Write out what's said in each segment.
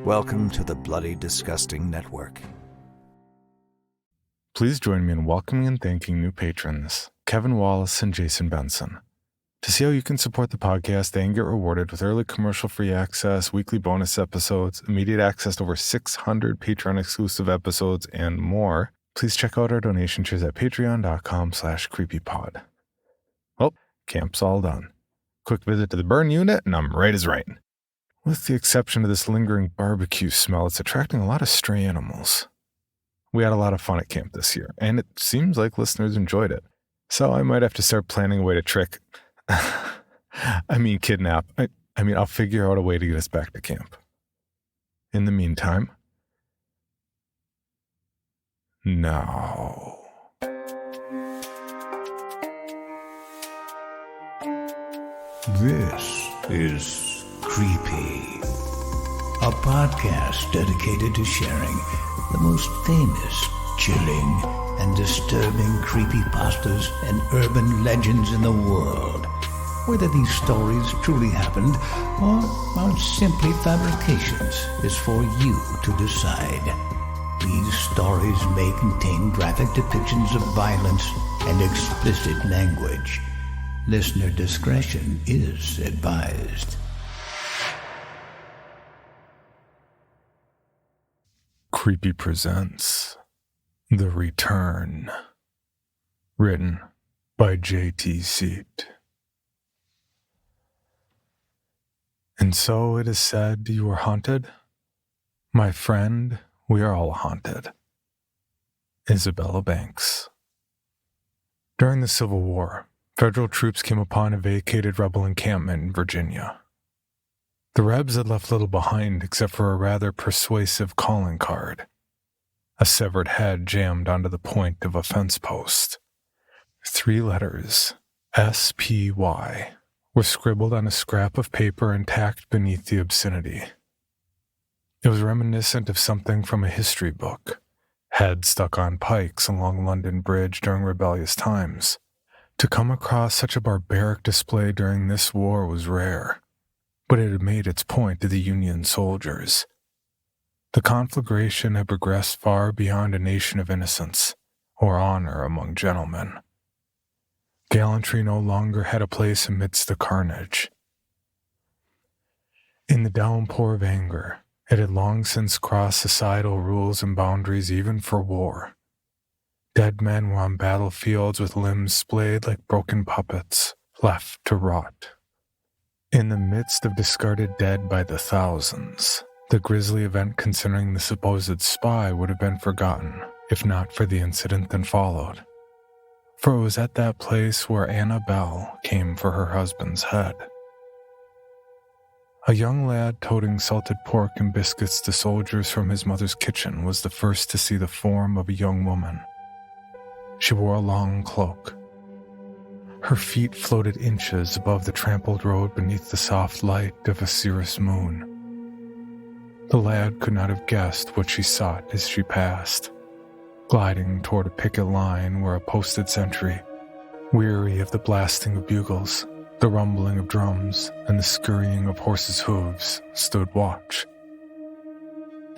Welcome to the Bloody Disgusting Network. Please join me in welcoming and thanking new patrons, Kevin Wallace and Jason Benson. To see how you can support the podcast and get rewarded with early commercial-free access, weekly bonus episodes, immediate access to over 600 Patreon-exclusive episodes, and more, please check out our donation tiers at patreon.com/creepypod. Well, camp's all done. Quick visit to the burn unit, and I'm right as rain. With the exception of this lingering barbecue smell, it's attracting a lot of stray animals. We had a lot of fun at camp this year, and it seems like listeners enjoyed it. So I might have to start planning a way to kidnap. I'll figure out a way to get us back to camp. In the meantime, no. This is Creepy, a podcast dedicated to sharing the most famous, chilling, and disturbing creepypastas and urban legends in the world. Whether these stories truly happened or are simply fabrications is for you to decide. These stories may contain graphic depictions of violence and explicit language. Listener discretion is advised. Creepy presents The Return. Written by J.T. Seat. And so it is said you are haunted? My friend, we are all haunted. Isabella Banks. During the Civil War, federal troops came upon a vacated rebel encampment in Virginia. The Rebs had left little behind except for a rather persuasive calling card. A severed head jammed onto the point of a fence post. 3 letters, S.P.Y., were scribbled on a scrap of paper and tacked beneath the obscenity. It was reminiscent of something from a history book, head stuck on pikes along London Bridge during rebellious times. To come across such a barbaric display during this war was rare, but it had made its point to the Union soldiers. The conflagration had progressed far beyond a nation of innocence, or honor among gentlemen. Gallantry no longer had a place amidst the carnage. In the downpour of anger, it had long since crossed societal rules and boundaries even for war. Dead men were on battlefields with limbs splayed like broken puppets, left to rot. In the midst of discarded dead by the thousands, the grisly event concerning the supposed spy would have been forgotten, if not for the incident that followed. For it was at that place where Anna Bell came for her husband's head. A young lad toting salted pork and biscuits to soldiers from his mother's kitchen was the first to see the form of a young woman. She wore a long cloak. Her feet floated inches above the trampled road beneath the soft light of a cirrus moon. The lad could not have guessed what she sought as she passed, gliding toward a picket line where a posted sentry, weary of the blasting of bugles, the rumbling of drums, and the scurrying of horses' hooves, stood watch.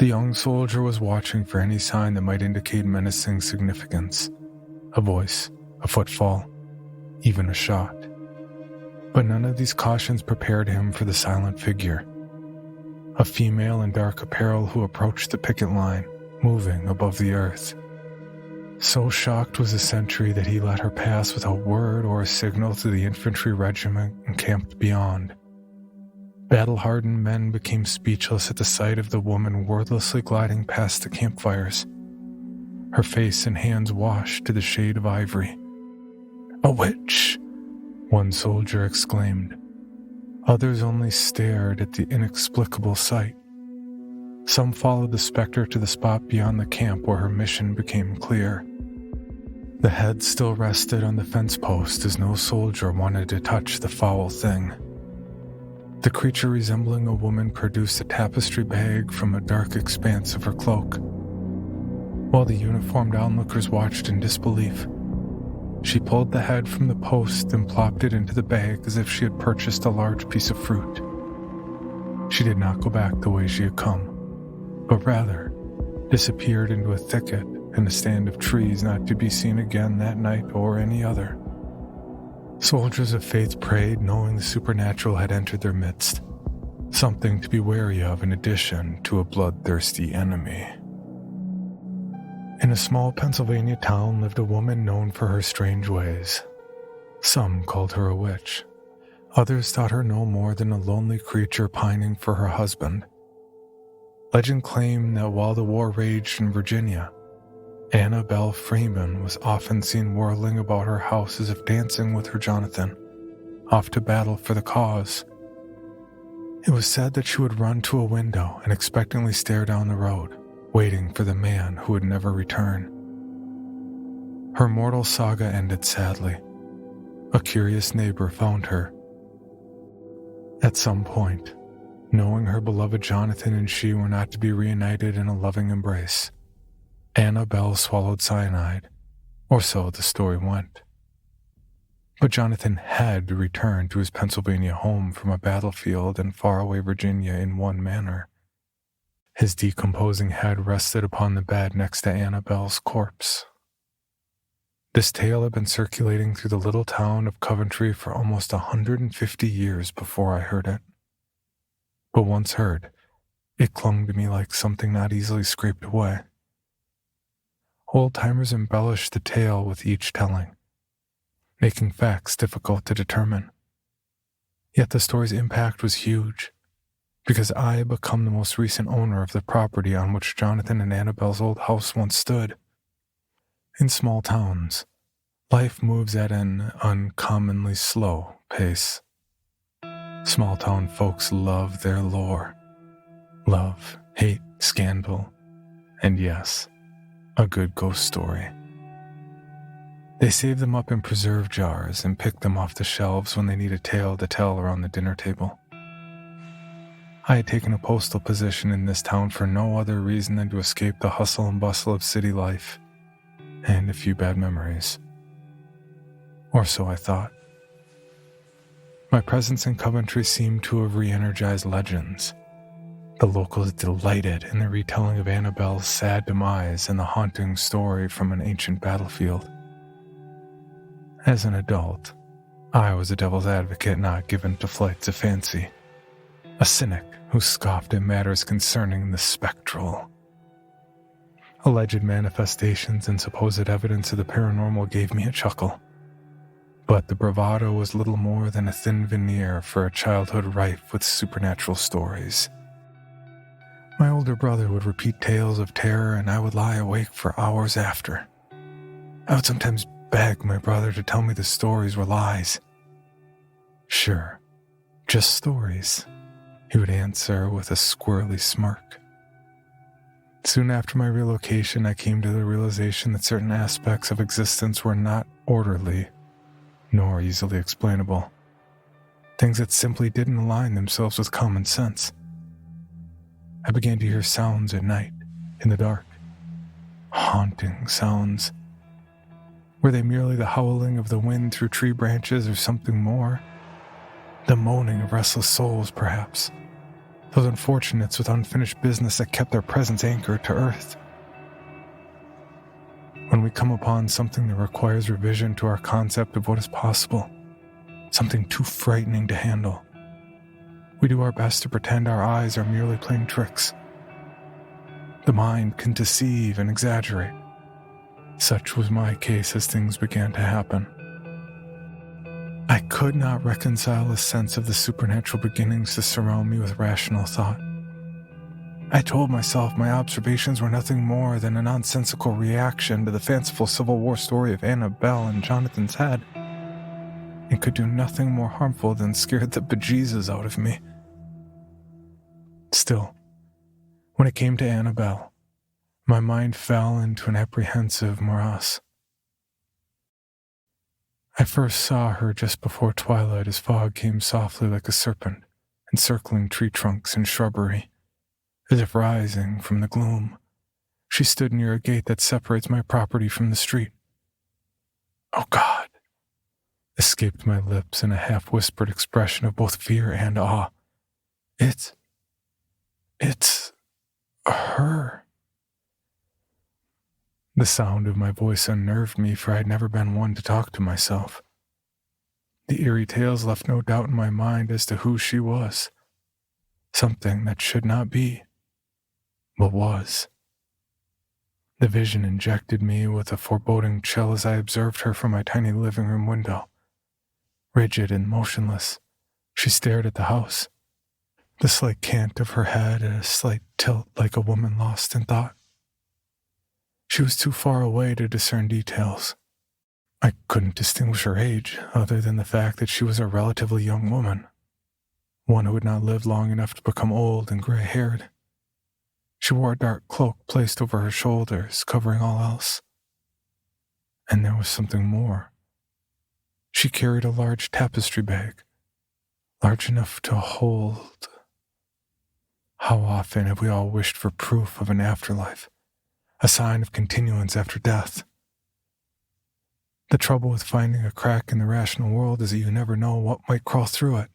The young soldier was watching for any sign that might indicate menacing significance. A voice, a footfall, even a shot. But none of these cautions prepared him for the silent figure. A female in dark apparel who approached the picket line, moving above the earth. So shocked was the sentry that he let her pass without word or a signal to the infantry regiment encamped beyond. Battle-hardened men became speechless at the sight of the woman wordlessly gliding past the campfires, her face and hands washed to the shade of ivory. "A witch!" one soldier exclaimed. Others only stared at the inexplicable sight. Some followed the specter to the spot beyond the camp where her mission became clear. The head still rested on the fence post as no soldier wanted to touch the foul thing. The creature resembling a woman produced a tapestry bag from a dark expanse of her cloak. While the uniformed onlookers watched in disbelief, she pulled the head from the post and plopped it into the bag as if she had purchased a large piece of fruit. She did not go back the way she had come. but rather disappeared into a thicket and a stand of trees not to be seen again that night or any other. Soldiers of faith prayed, knowing the supernatural had entered their midst, something to be wary of in addition to a bloodthirsty enemy. In a small Pennsylvania town lived a woman known for her strange ways. Some called her a witch. Others thought her no more than a lonely creature pining for her husband. Legend claimed that while the war raged in Virginia, Annabelle Freeman was often seen whirling about her house as if dancing with her Jonathan, off to battle for the cause. It was said that she would run to a window and expectantly stare down the road, waiting for the man who would never return. Her mortal saga ended sadly. A curious neighbor found her. At some point, knowing her beloved Jonathan and she were not to be reunited in a loving embrace, Annabelle swallowed cyanide, or so the story went. But Jonathan had to return to his Pennsylvania home from a battlefield in faraway Virginia in one manner. His decomposing head rested upon the bed next to Annabelle's corpse. This tale had been circulating through the little town of Coventry for almost 150 years before I heard it. But once heard, it clung to me like something not easily scraped away. Old-timers embellished the tale with each telling, making facts difficult to determine. Yet the story's impact was huge, because I had become the most recent owner of the property on which Jonathan and Annabelle's old house once stood. In small towns, life moves at an uncommonly slow pace. Small-town folks love their lore. Love, hate, scandal, and yes, a good ghost story. They save them up in preserve jars and pick them off the shelves when they need a tale to tell around the dinner table. I had taken a postal position in this town for no other reason than to escape the hustle and bustle of city life and a few bad memories. Or so I thought. My presence in Coventry seemed to have re-energized legends. The locals delighted in the retelling of Annabelle's sad demise and the haunting story from an ancient battlefield. As an adult, I was a devil's advocate not given to flights of fancy, a cynic who scoffed at matters concerning the spectral. Alleged manifestations and supposed evidence of the paranormal gave me a chuckle, but the bravado was little more than a thin veneer for a childhood rife with supernatural stories. My older brother would repeat tales of terror, and I would lie awake for hours after. I would sometimes beg my brother to tell me the stories were lies. Sure, just stories, he would answer with a squirrely smirk. Soon after my relocation, I came to the realization that certain aspects of existence were not orderly, nor easily explainable. Things that simply didn't align themselves with common sense. I began to hear sounds at night, in the dark. Haunting sounds. Were they merely the howling of the wind through tree branches or something more? The moaning of restless souls, perhaps. Those unfortunates with unfinished business that kept their presence anchored to earth. When we come upon something that requires revision to our concept of what is possible, something too frightening to handle, we do our best to pretend our eyes are merely playing tricks. The mind can deceive and exaggerate. Such was my case as things began to happen. I could not reconcile a sense of the supernatural beginnings to surround me with rational thought. I told myself my observations were nothing more than a nonsensical reaction to the fanciful Civil War story of Annabelle and Jonathan's head, and could do nothing more harmful than scare the bejesus out of me. Still, when it came to Annabelle, my mind fell into an apprehensive morass. I first saw her just before twilight as fog came softly like a serpent, encircling tree trunks and shrubbery. As if rising from the gloom, she stood near a gate that separates my property from the street. "Oh God!" escaped my lips in a half-whispered expression of both fear and awe. It's her. her. The sound of my voice unnerved me, for I had never been one to talk to myself. The eerie tales left no doubt in my mind as to who she was. Something that should not be, but was. The vision injected me with a foreboding chill as I observed her from my tiny living room window. Rigid and motionless, she stared at the house, the slight cant of her head at a slight tilt like a woman lost in thought. She was too far away to discern details. I couldn't distinguish her age, other than the fact that she was a relatively young woman, one who had not lived long enough to become old and gray-haired. She wore a dark cloak placed over her shoulders, covering all else. And there was something more. She carried a large tapestry bag, large enough to hold. How often have we all wished for proof of an afterlife, a sign of continuance after death? The trouble with finding a crack in the rational world is that you never know what might crawl through it.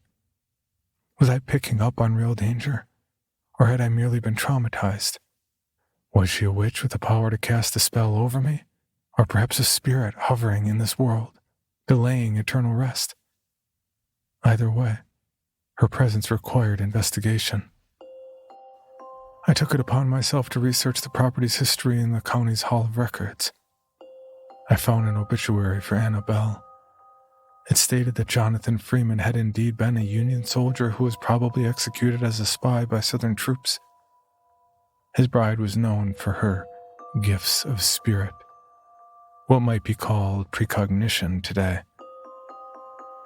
Was I picking up on real danger, or had I merely been traumatized? Was she a witch with the power to cast a spell over me, or perhaps a spirit hovering in this world, delaying eternal rest? Either way, her presence required investigation. I took it upon myself to research the property's history in the county's Hall of Records. I found an obituary for Annabelle. It stated that Jonathan Freeman had indeed been a Union soldier who was probably executed as a spy by Southern troops. His bride was known for her gifts of spirit, what might be called precognition today.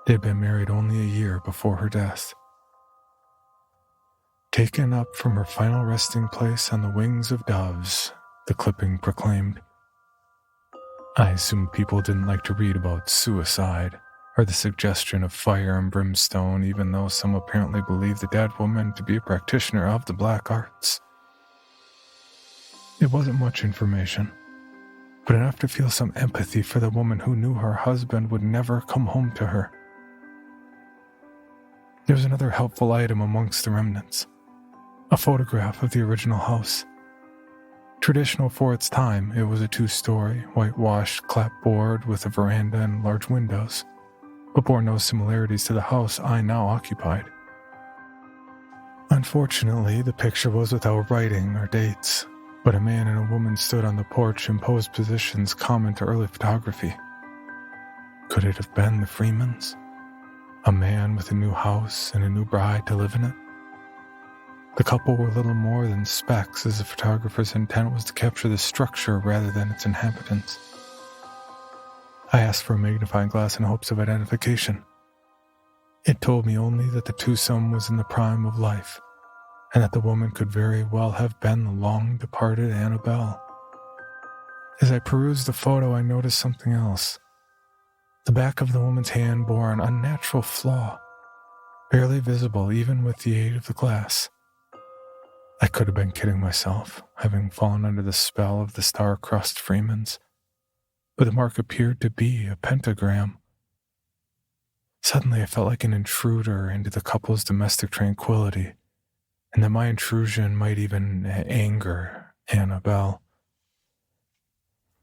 They had been married only a year before her death. Taken up from her final resting place on the wings of doves, the clipping proclaimed. I assumed people didn't like to read about suicide or the suggestion of fire and brimstone, even though some apparently believed the dead woman to be a practitioner of the black arts. It wasn't much information, but enough to feel some empathy for the woman who knew her husband would never come home to her. There was another helpful item amongst the remnants, a photograph of the original house. Traditional for its time, it was a 2-story, whitewashed clapboard with a veranda and large windows, but bore no similarities to the house I now occupied. Unfortunately, the picture was without writing or dates, but a man and a woman stood on the porch in posed positions common to early photography. Could it have been the Freemans? A man with a new house and a new bride to live in it? The couple were little more than specks, as the photographer's intent was to capture the structure rather than its inhabitants. I asked for a magnifying glass in hopes of identification. It told me only that the twosome was in the prime of life, and that the woman could very well have been the long-departed Annabelle. As I perused the photo, I noticed something else. The back of the woman's hand bore an unnatural flaw, barely visible even with the aid of the glass. I could have been kidding myself, having fallen under the spell of the star-crossed Freemans, but the mark appeared to be a pentagram. Suddenly I felt like an intruder into the couple's domestic tranquility, and that my intrusion might even anger Annabelle.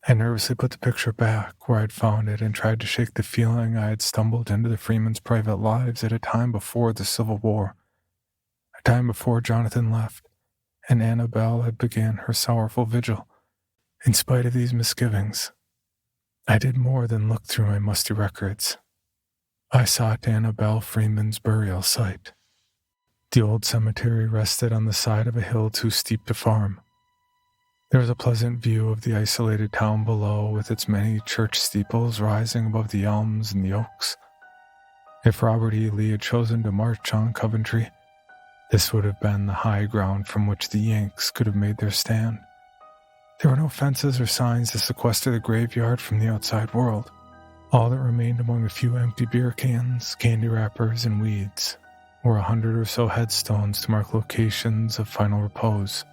I nervously put the picture back where I'd found it and tried to shake the feeling I had stumbled into the Freemans' private lives at a time before the Civil War, a time before Jonathan left, and Annabelle had began her sorrowful vigil. In spite of these misgivings, I did more than look through my musty records. I sought Annabelle Freeman's burial site. The old cemetery rested on the side of a hill too steep to farm. There was a pleasant view of the isolated town below, with its many church steeples rising above the elms and the oaks. If Robert E. Lee had chosen to march on Coventry, this would have been the high ground from which the Yanks could have made their stand. There were no fences or signs to sequester the graveyard from the outside world. All that remained among a few empty beer cans, candy wrappers, and weeds were 100 or so headstones to mark locations of final repose.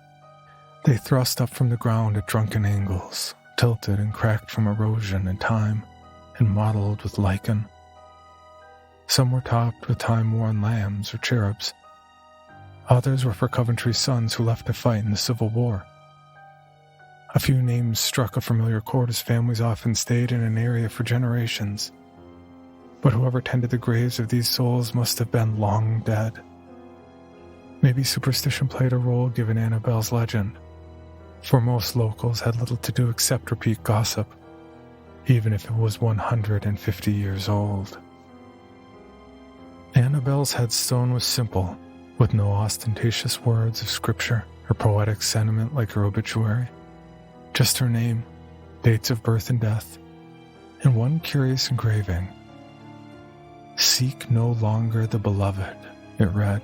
They thrust up from the ground at drunken angles, tilted and cracked from erosion and time, and mottled with lichen. Some were topped with time-worn lambs or cherubs. Others were for Coventry's sons who left to fight in the Civil War, A few names struck a familiar chord as families often stayed in an area for generations. But whoever tended the graves of these souls must have been long dead. Maybe superstition played a role given Annabelle's legend, for most locals had little to do except repeat gossip, even if it was 150 years old. Annabelle's headstone was simple, with no ostentatious words of scripture or poetic sentiment like her obituary. Just her name, dates of birth and death, and one curious engraving. "Seek no longer the beloved," it read.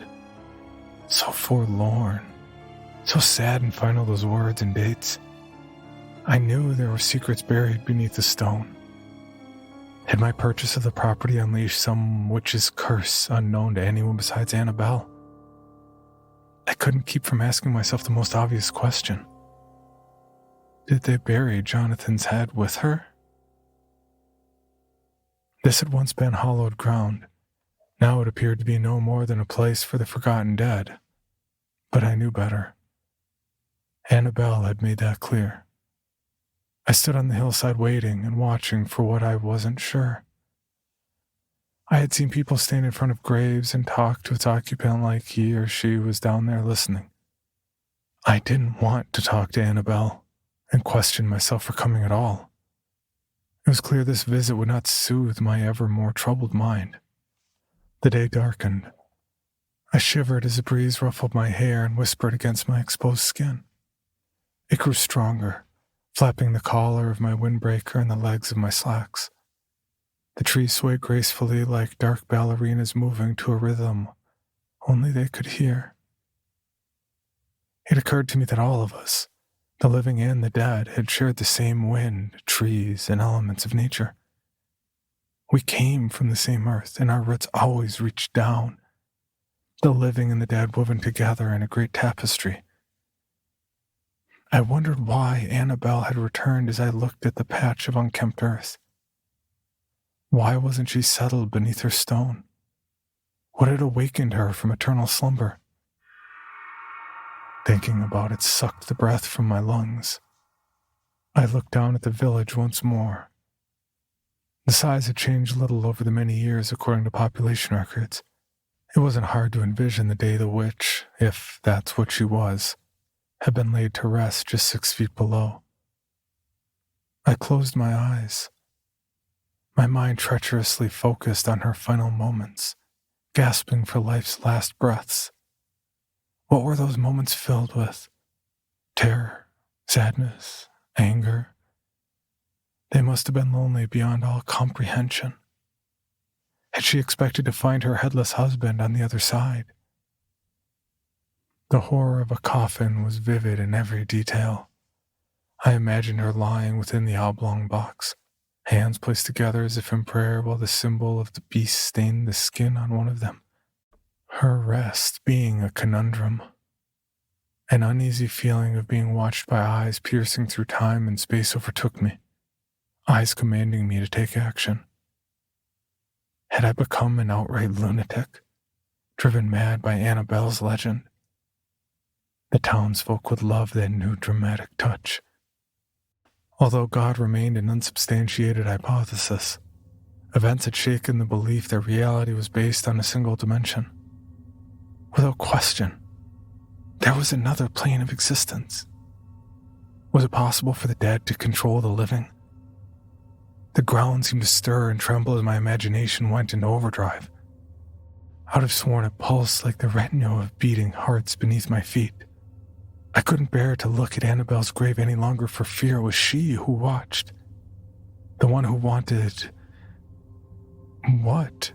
So forlorn, so sad and final those words and dates. I knew there were secrets buried beneath the stone. Had my purchase of the property unleashed some witch's curse unknown to anyone besides Annabelle? I couldn't keep from asking myself the most obvious question. Did they bury Jonathan's head with her? This had once been hallowed ground. Now it appeared to be no more than a place for the forgotten dead. But I knew better. Annabelle had made that clear. I stood on the hillside waiting and watching for what I wasn't sure. I had seen people stand in front of graves and talk to its occupant like he or she was down there listening. I didn't want to talk to Annabelle and question myself for coming at all. It was clear this visit would not soothe my ever more troubled mind. The day darkened. I shivered as a breeze ruffled my hair and whispered against my exposed skin. It grew stronger, flapping the collar of my windbreaker and the legs of my slacks. The trees swayed gracefully like dark ballerinas moving to a rhythm only they could hear. It occurred to me that all of us, the living and the dead, had shared the same wind, trees, and elements of nature. We came from the same earth, and our roots always reached down, the living and the dead woven together in a great tapestry. I wondered why Annabelle had returned as I looked at the patch of unkempt earth. Why wasn't she settled beneath her stone? What had awakened her from eternal slumber? Thinking about it sucked the breath from my lungs. I looked down at the village once more. The size had changed little over the many years according to population records. It wasn't hard to envision the day the witch, if that's what she was, had been laid to rest just 6 feet below. I closed my eyes. My mind treacherously focused on her final moments, gasping for life's last breaths. What were those moments filled with? Terror, sadness, anger. They must have been lonely beyond all comprehension. Had she expected to find her headless husband on the other side? The horror of a coffin was vivid in every detail. I imagined her lying within the oblong box, hands placed together as if in prayer while the symbol of the beast stained the skin on one of them. Her rest being a conundrum. An uneasy feeling of being watched by eyes piercing through time and space overtook me, eyes commanding me to take action. Had I become an outright lunatic, driven mad by Annabelle's legend? The townsfolk would love that new dramatic touch. Although God remained an unsubstantiated hypothesis, events had shaken the belief that reality was based on a single dimension. Without question, there was another plane of existence. Was it possible for the dead to control the living? The ground seemed to stir and tremble as my imagination went into overdrive. I'd have sworn it pulsed like the retinue of beating hearts beneath my feet. I couldn't bear to look at Annabelle's grave any longer for fear it was she who watched. The one who wanted... what?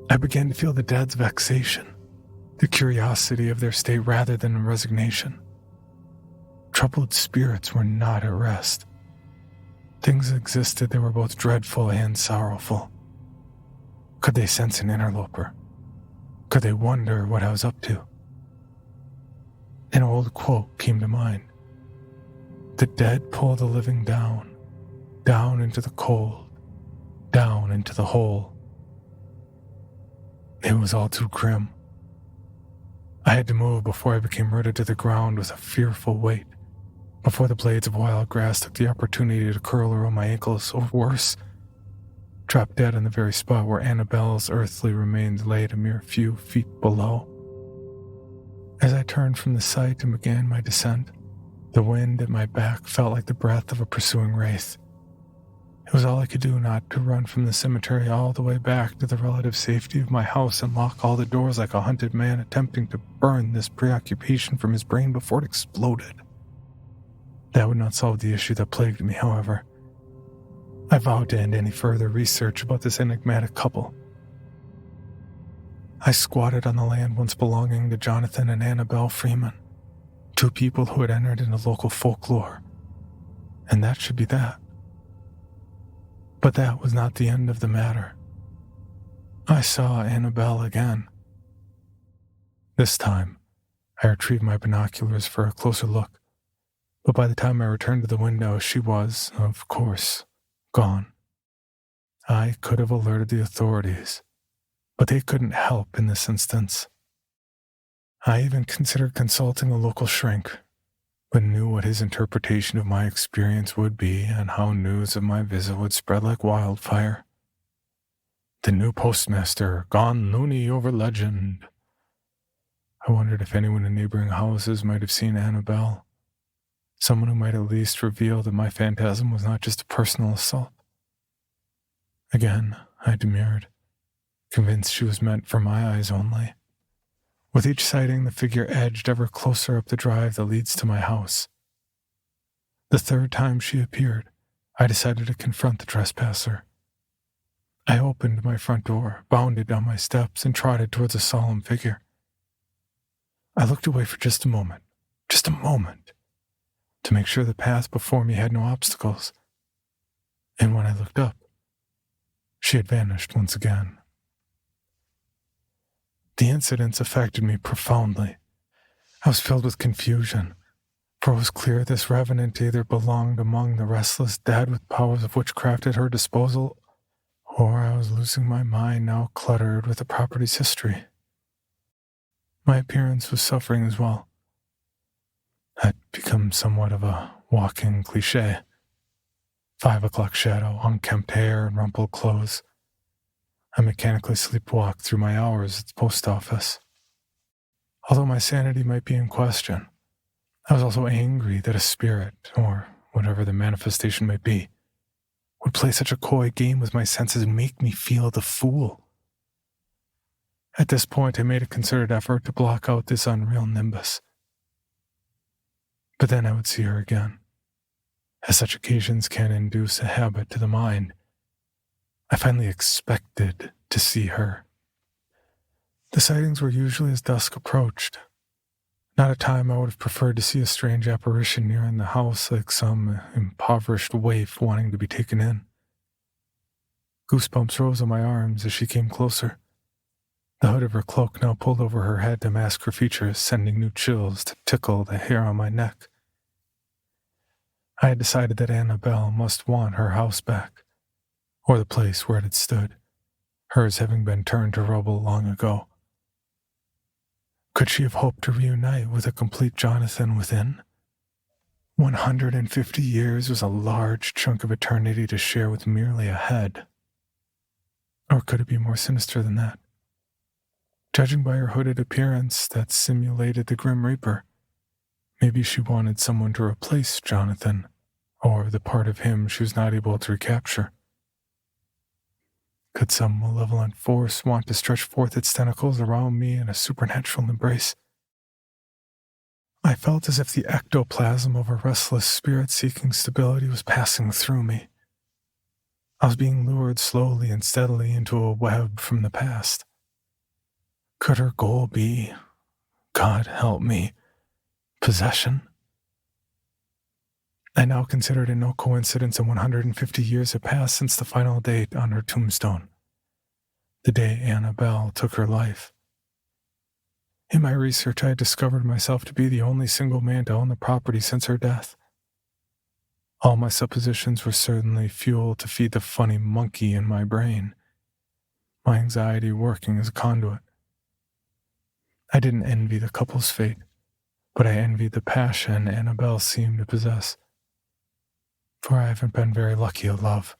I began to feel the dead's vexation, the curiosity of their state rather than resignation. Troubled spirits were not at rest. Things existed that were both dreadful and sorrowful. Could they sense an interloper? Could they wonder what I was up to? An old quote came to mind. The dead pull the living down, down into the cold, down into the hole. It was all too grim. I had to move before I became rooted to the ground with a fearful weight. before the blades of wild grass took the opportunity to curl around my ankles, or worse, drop dead on the very spot where Annabelle's earthly remains lay a mere few feet below. As I turned from the sight and began my descent, the wind at my back felt like the breath of a pursuing wraith. It was all I could do not to run from the cemetery all the way back to the relative safety of my house and lock all the doors like a hunted man attempting to burn this preoccupation from his brain before it exploded. That would not solve the issue that plagued me, however. I vowed to end any further research about this enigmatic couple. I squatted on the land once belonging to Jonathan and Annabelle Freeman, two people who had entered into local folklore, and that should be that. But that was not the end of the matter. I saw Annabelle again. This time, I retrieved my binoculars for a closer look, but by the time I returned to the window, she was, of course, gone. I could have alerted the authorities, but they couldn't help in this instance. I even considered consulting a local shrink, but knew what his interpretation of my experience would be and how news of my visit would spread like wildfire. The new postmaster, gone loony over legend. I wondered if anyone in neighboring houses might have seen Annabelle, someone who might at least reveal that my phantasm was not just a personal assault. Again, I demurred, convinced she was meant for my eyes only. With each sighting, the figure edged ever closer up the drive that leads to my house. The third time she appeared, I decided to confront the trespasser. I opened my front door, bounded down my steps, and trotted towards the solemn figure. I looked away for just a moment, to make sure the path before me had no obstacles. And when I looked up, she had vanished once again. The incidents affected me profoundly. I was filled with confusion, for it was clear this revenant either belonged among the restless dead with powers of witchcraft at her disposal, or I was losing my mind now cluttered with the property's history. My appearance was suffering as well. I'd become somewhat of a walking cliché. 5 o'clock shadow, unkempt hair, and rumpled clothes. I mechanically sleepwalked through my hours at the post office. Although my sanity might be in question, I was also angry that a spirit, or whatever the manifestation might be, would play such a coy game with my senses and make me feel the fool. At this point, I made a concerted effort to block out this unreal nimbus. But then I would see her again, as such occasions can induce a habit to the mind. I finally expected to see her. The sightings were usually as dusk approached. Not a time I would have preferred to see a strange apparition nearing the house like some impoverished waif wanting to be taken in. Goosebumps rose on my arms as she came closer. The hood of her cloak now pulled over her head to mask her features, sending new chills to tickle the hair on my neck. I had decided that Annabelle must want her house back, or the place where it had stood, hers having been turned to rubble long ago. Could she have hoped to reunite with a complete Jonathan within? 150 years was a large chunk of eternity to share with merely a head. Or could it be more sinister than that? Judging by her hooded appearance that simulated the Grim Reaper, maybe she wanted someone to replace Jonathan, or the part of him she was not able to recapture. Could some malevolent force want to stretch forth its tentacles around me in a supernatural embrace? I felt as if the ectoplasm of a restless spirit seeking stability was passing through me. I was being lured slowly and steadily into a web from the past. Could her goal be, God help me, possession? I now considered it no coincidence that 150 years had passed since the final date on her tombstone, the day Annabelle took her life. In my research, I had discovered myself to be the only single man to own the property since her death. All my suppositions were certainly fuel to feed the funny monkey in my brain, my anxiety working as a conduit. I didn't envy the couple's fate, but I envied the passion Annabelle seemed to possess, for I haven't been very lucky at love.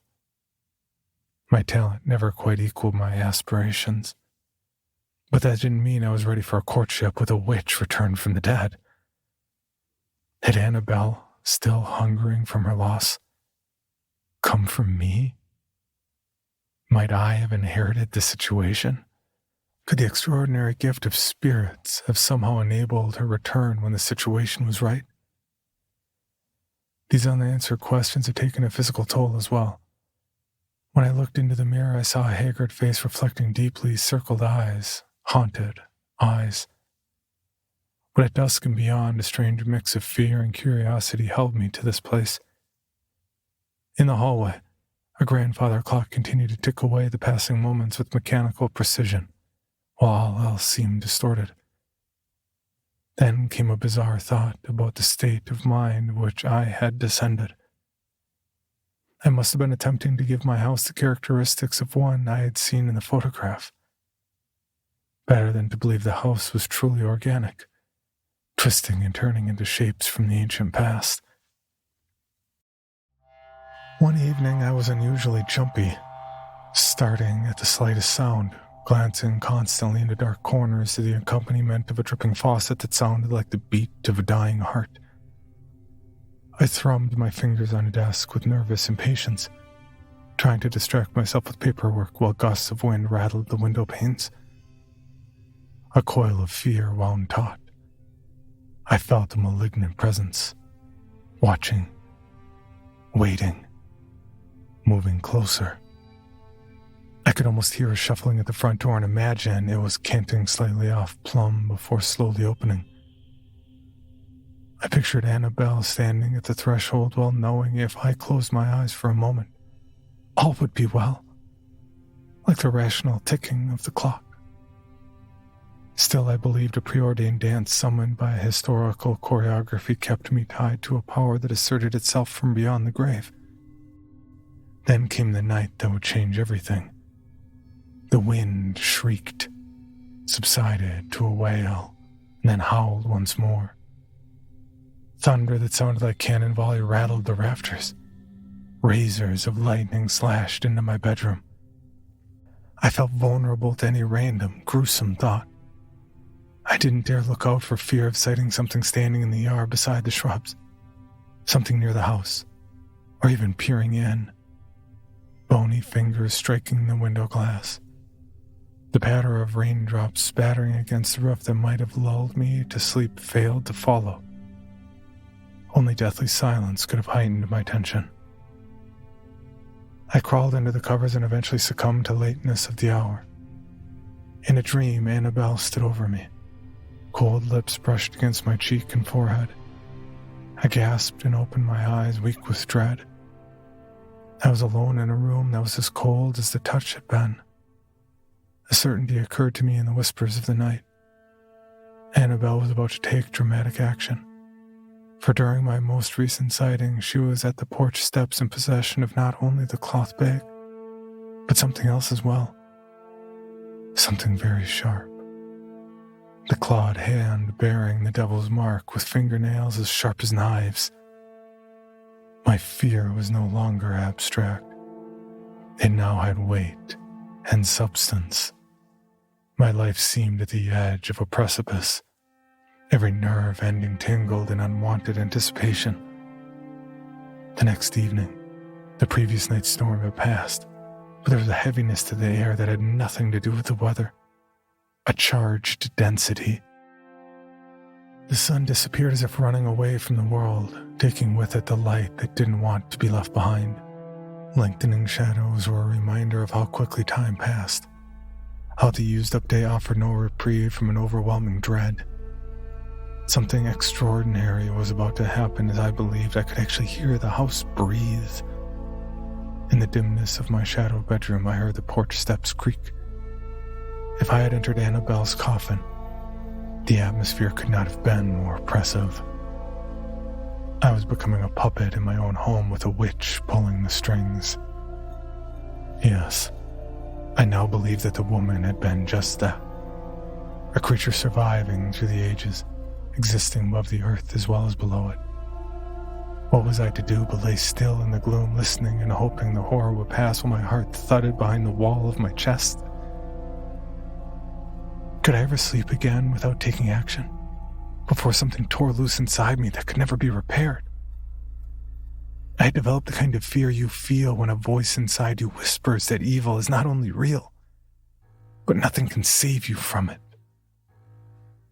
My talent never quite equaled my aspirations, but that didn't mean I was ready for a courtship with a witch returned from the dead. Had Annabelle, still hungering from her loss, come from me? Might I have inherited the situation? Could the extraordinary gift of spirits have somehow enabled her return when the situation was right? These unanswered questions had taken a physical toll as well. When I looked into the mirror, I saw a haggard face reflecting deeply circled eyes, haunted eyes. But at dusk and beyond, a strange mix of fear and curiosity held me to this place. In the hallway, a grandfather clock continued to tick away the passing moments with mechanical precision, while all else seemed distorted. Then came a bizarre thought about the state of mind which I had descended. I must have been attempting to give my house the characteristics of one I had seen in the photograph. Better than to believe the house was truly organic, twisting and turning into shapes from the ancient past. One evening I was unusually jumpy, starting at the slightest sound, glancing constantly into dark corners to the accompaniment of a dripping faucet that sounded like the beat of a dying heart. I thrummed my fingers on a desk with nervous impatience, trying to distract myself with paperwork while gusts of wind rattled the window panes. A coil of fear wound taut. I felt a malignant presence, watching, waiting, moving closer. I could almost hear a shuffling at the front door and imagine it was canting slightly off plumb before slowly opening. I pictured Annabelle standing at the threshold, well knowing if I closed my eyes for a moment, all would be well, like the rational ticking of the clock. Still, I believed a preordained dance summoned by a historical choreography kept me tied to a power that asserted itself from beyond the grave. Then came the night that would change everything. The wind shrieked, subsided to a wail, and then howled once more. Thunder that sounded like cannon volley rattled the rafters. Razors of lightning slashed into my bedroom. I felt vulnerable to any random, gruesome thought. I didn't dare look out for fear of sighting something standing in the yard beside the shrubs, something near the house, or even peering in. Bony fingers striking the window glass. The patter of raindrops spattering against the roof that might have lulled me to sleep failed to follow. Only deathly silence could have heightened my tension. I crawled into the covers and eventually succumbed to lateness of the hour. In a dream, Annabelle stood over me. Cold lips brushed against my cheek and forehead. I gasped and opened my eyes, weak with dread. I was alone in a room that was as cold as the touch had been. A certainty occurred to me in the whispers of the night. Annabelle was about to take dramatic action. For during my most recent sighting, she was at the porch steps in possession of not only the cloth bag, but something else as well. Something very sharp. The clawed hand bearing the devil's mark with fingernails as sharp as knives. My fear was no longer abstract. It now had weight and substance. My life seemed at the edge of a precipice. Every nerve ending tingled in unwanted anticipation. The next evening, the previous night's storm had passed, but there was a heaviness to the air that had nothing to do with the weather. A charged density. The sun disappeared as if running away from the world, taking with it the light that didn't want to be left behind. Lengthening shadows were a reminder of how quickly time passed, how the used-up day offered no reprieve from an overwhelming dread. Something extraordinary was about to happen as I believed I could actually hear the house breathe. In the dimness of my shadowed bedroom, I heard the porch steps creak. If I had entered Annabelle's coffin, the atmosphere could not have been more oppressive. I was becoming a puppet in my own home with a witch pulling the strings. Yes, I now believed that the woman had been just that. A creature surviving through the ages, existing above the earth as well as below it. What was I to do but lay still in the gloom, listening and hoping the horror would pass while my heart thudded behind the wall of my chest? Could I ever sleep again without taking action, before something tore loose inside me that could never be repaired? I had developed the kind of fear you feel when a voice inside you whispers that evil is not only real, but nothing can save you from it.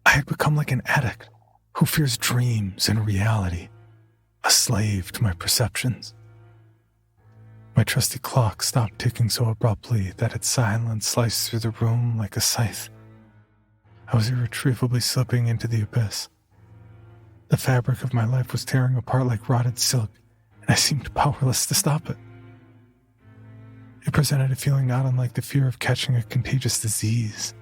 I had become like an addict who fears dreams and reality, a slave to my perceptions. My trusty clock stopped ticking so abruptly that its silence sliced through the room like a scythe. I was irretrievably slipping into the abyss. The fabric of my life was tearing apart like rotted silk, and I seemed powerless to stop it. It presented a feeling not unlike the fear of catching a contagious disease.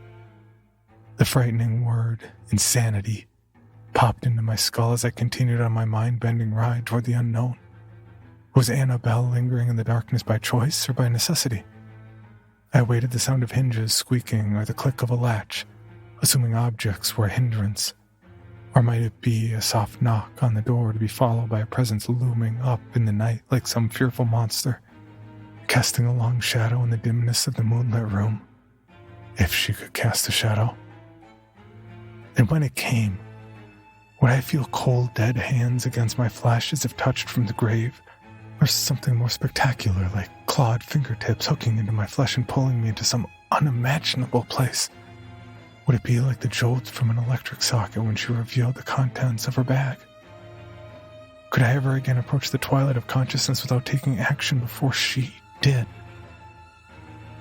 The frightening word, insanity, popped into my skull as I continued on my mind-bending ride toward the unknown. Was Annabelle lingering in the darkness by choice or by necessity? I awaited the sound of hinges squeaking or the click of a latch, assuming objects were a hindrance. Or might it be a soft knock on the door to be followed by a presence looming up in the night like some fearful monster, casting a long shadow in the dimness of the moonlit room, if she could cast a shadow? And when it came, would I feel cold, dead hands against my flesh as if touched from the grave, or something more spectacular like clawed fingertips hooking into my flesh and pulling me into some unimaginable place? Would it be like the jolts from an electric socket when she revealed the contents of her bag? Could I ever again approach the twilight of consciousness without taking action before she did?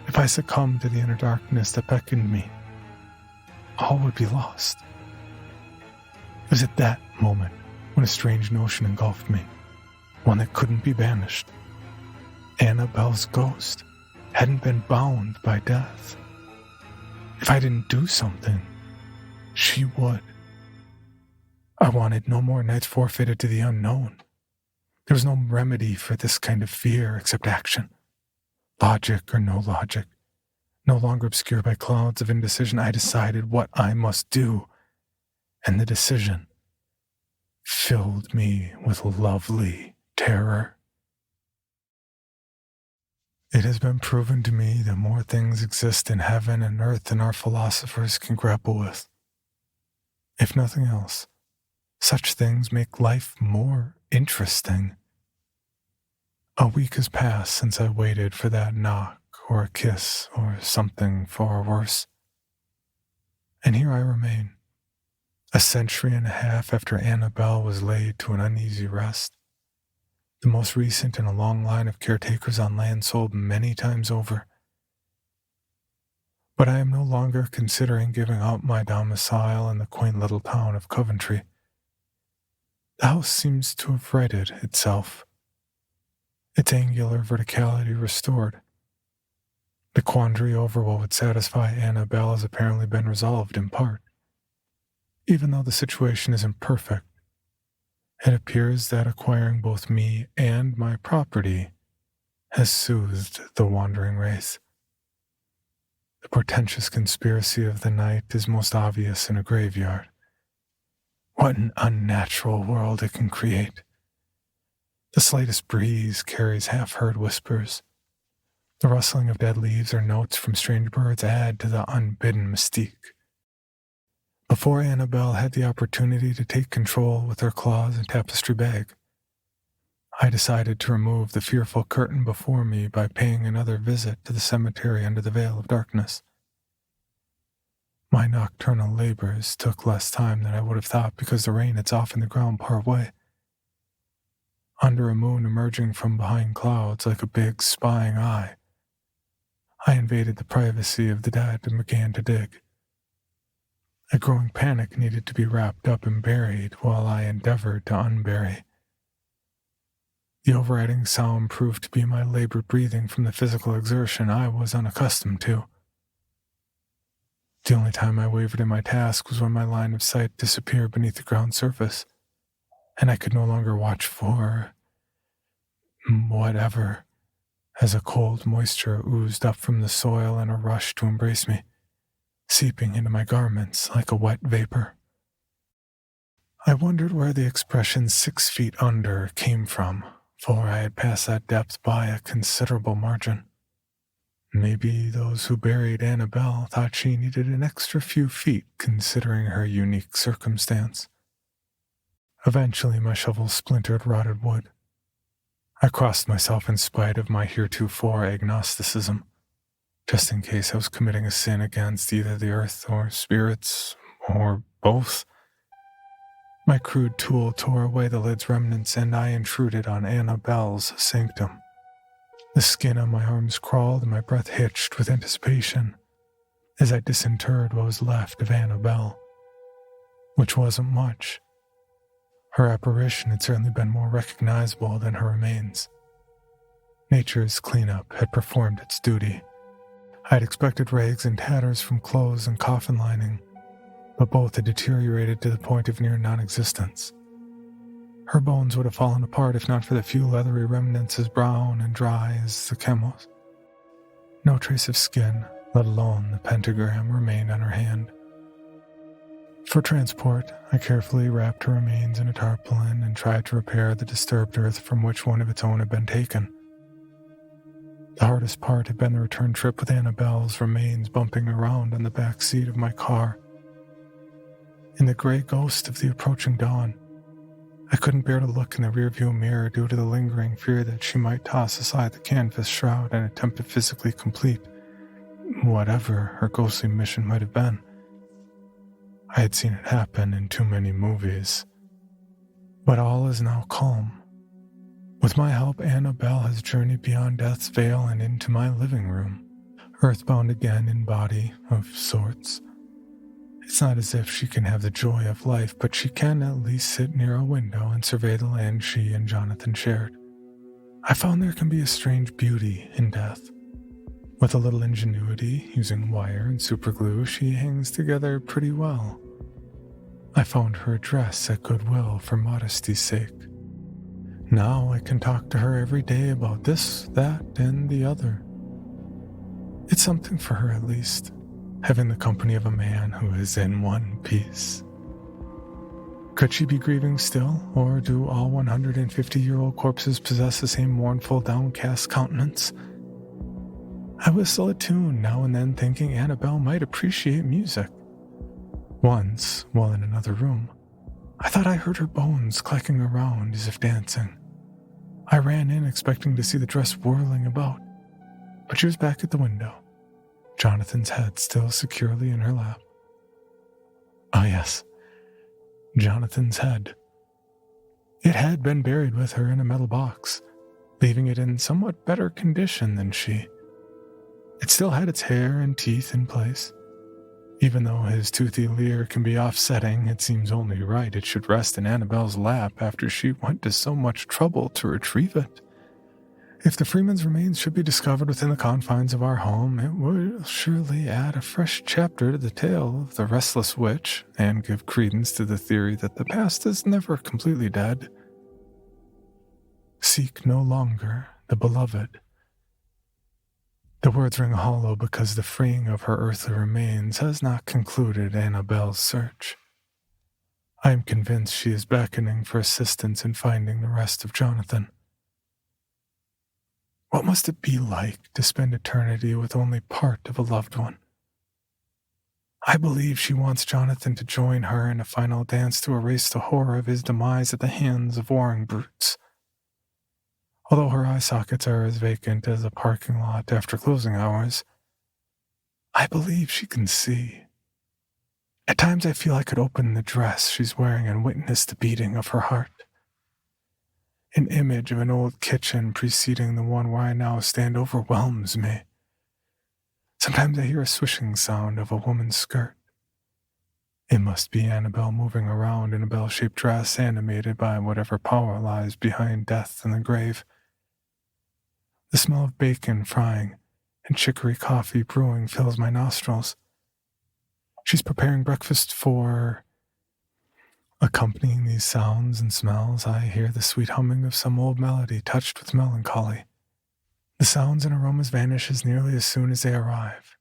If I succumbed to the inner darkness that beckoned me, all would be lost. It was at that moment when a strange notion engulfed me, one that couldn't be banished. Annabelle's ghost hadn't been bound by death. If I didn't do something, she would. I wanted no more nights forfeited to the unknown. There was no remedy for this kind of fear except action. Logic or no logic, no longer obscured by clouds of indecision, I decided what I must do, and the decision filled me with lovely terror. It has been proven to me that more things exist in heaven and earth than our philosophers can grapple with. If nothing else, such things make life more interesting. A week has passed since I waited for that knock or a kiss or something far worse. And here I remain, a century and a half after Annabelle was laid to an uneasy rest, the most recent in a long line of caretakers on land sold many times over. But I am no longer considering giving up my domicile in the quaint little town of Coventry. The house seems to have righted itself, its angular verticality restored. The quandary over what would satisfy Annabelle has apparently been resolved in part. Even though the situation isn't perfect, it appears that acquiring both me and my property has soothed the wandering wraith. The portentous conspiracy of the night is most obvious in a graveyard. What an unnatural world it can create. The slightest breeze carries half-heard whispers. The rustling of dead leaves or notes from strange birds add to the unbidden mystique. Before Annabelle had the opportunity to take control with her claws and tapestry bag, I decided to remove the fearful curtain before me by paying another visit to the cemetery under the veil of darkness. My nocturnal labors took less time than I would have thought because the rain had softened the ground part way. Under a moon emerging from behind clouds like a big spying eye, I invaded the privacy of the dead and began to dig. A growing panic needed to be wrapped up and buried while I endeavored to unbury. The overriding sound proved to be my labored breathing from the physical exertion I was unaccustomed to. The only time I wavered in my task was when my line of sight disappeared beneath the ground surface, and I could no longer watch for whatever, as a cold moisture oozed up from the soil in a rush to embrace me, seeping into my garments like a wet vapor. I wondered where the expression 6 feet under came from, for I had passed that depth by a considerable margin. Maybe those who buried Annabelle thought she needed an extra few feet considering her unique circumstance. Eventually my shovel splintered rotted wood. I crossed myself in spite of my heretofore agnosticism, just in case I was committing a sin against either the earth or spirits, or both. My crude tool tore away the lid's remnants, and I intruded on Annabelle's sanctum. The skin on my arms crawled and my breath hitched with anticipation as I disinterred what was left of Annabelle, which wasn't much. Her apparition had certainly been more recognizable than her remains. Nature's cleanup had performed its duty. I had expected rags and tatters from clothes and coffin lining, but both had deteriorated to the point of near non-existence. Her bones would have fallen apart if not for the few leathery remnants as brown and dry as the camels. No trace of skin, let alone the pentagram, remained on her hand. For transport, I carefully wrapped her remains in a tarpaulin and tried to repair the disturbed earth from which one of its own had been taken. The hardest part had been the return trip with Annabelle's remains bumping around on the back seat of my car. In the gray ghost of the approaching dawn, I couldn't bear to look in the rearview mirror due to the lingering fear that she might toss aside the canvas shroud and attempt to physically complete whatever her ghostly mission might have been. I had seen it happen in too many movies. But all is now calm. With my help, Annabelle has journeyed beyond death's veil and into my living room, earthbound again in body of sorts. It's not as if she can have the joy of life, but she can at least sit near a window and survey the land she and Jonathan shared. I found there can be a strange beauty in death. With a little ingenuity, using wire and superglue, she hangs together pretty well. I found her address at Goodwill for modesty's sake. Now I can talk to her every day about this, that, and the other. It's something for her at least, having the company of a man who is in one piece. Could she be grieving still, or do all 150-year-old corpses possess the same mournful, downcast countenance? I whistle a tune now and then, thinking Annabelle might appreciate music. Once, while in another room, I thought I heard her bones clacking around as if dancing. I ran in expecting to see the dress whirling about, but she was back at the window, Jonathan's head still securely in her lap. Ah yes, Jonathan's head. It had been buried with her in a metal box, leaving it in somewhat better condition than she. It still had its hair and teeth in place. Even though his toothy leer can be offsetting, it seems only right it should rest in Annabelle's lap after she went to so much trouble to retrieve it. If the Freeman's remains should be discovered within the confines of our home, it would surely add a fresh chapter to the tale of the restless witch and give credence to the theory that the past is never completely dead. Seek no longer the beloved. The words ring hollow because the freeing of her earthly remains has not concluded Annabelle's search. I am convinced she is beckoning for assistance in finding the rest of Jonathan. What must it be like to spend eternity with only part of a loved one? I believe she wants Jonathan to join her in a final dance to erase the horror of his demise at the hands of warring brutes. Although her eye sockets are as vacant as a parking lot after closing hours, I believe she can see. At times I feel I could open the dress she's wearing and witness the beating of her heart. An image of an old kitchen preceding the one where I now stand overwhelms me. Sometimes I hear a swishing sound of a woman's skirt. It must be Annabelle moving around in a bell-shaped dress animated by whatever power lies behind death and the grave. The smell of bacon frying and chicory coffee brewing fills my nostrils. She's preparing breakfast for... Accompanying these sounds and smells, I hear the sweet humming of some old melody touched with melancholy. The sounds and aromas vanish as nearly as soon as they arrive.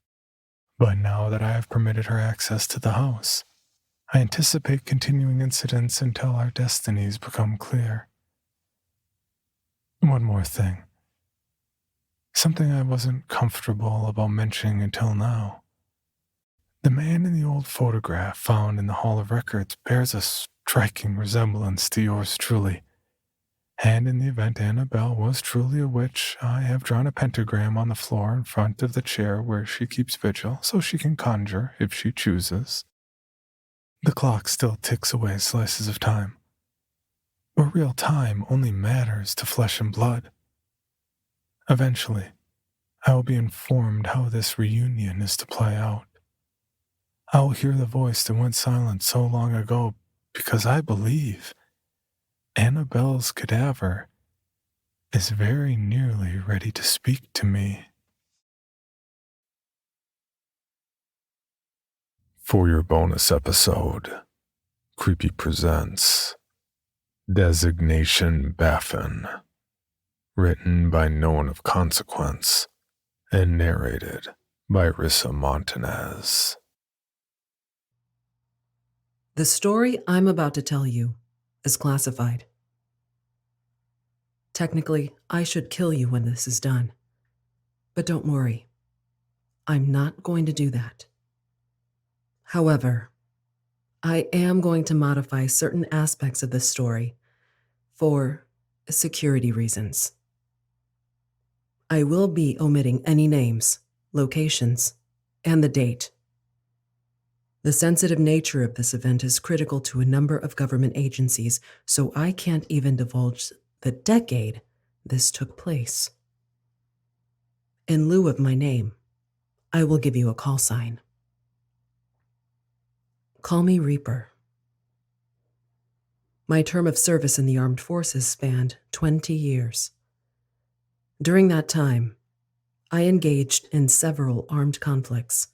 But now that I have permitted her access to the house, I anticipate continuing incidents until our destinies become clear. One more thing. Something I wasn't comfortable about mentioning until now. The man in the old photograph found in the Hall of Records bears a striking resemblance to yours truly. And in the event Annabelle was truly a witch, I have drawn a pentagram on the floor in front of the chair where she keeps vigil, so she can conjure if she chooses. The clock still ticks away slices of time. But real time only matters to flesh and blood. Eventually, I will be informed how this reunion is to play out. I will hear the voice that went silent so long ago because I believe Annabelle's cadaver is very nearly ready to speak to me. For your bonus episode, Creepy presents Designation Baffin, written by No One of Consequence and narrated by Rissa Montanez. The story I'm about to tell you is classified. Technically, I should kill you when this is done. But don't worry, I'm not going to do that. However, I am going to modify certain aspects of this story for security reasons. I will be omitting any names, locations, and the date. The sensitive nature of this event is critical to a number of government agencies, so I can't even divulge the decade this took place. In lieu of my name, I will give you a call sign. Call me Reaper. My term of service in the armed forces spanned 20 years. During that time, I engaged in several armed conflicts,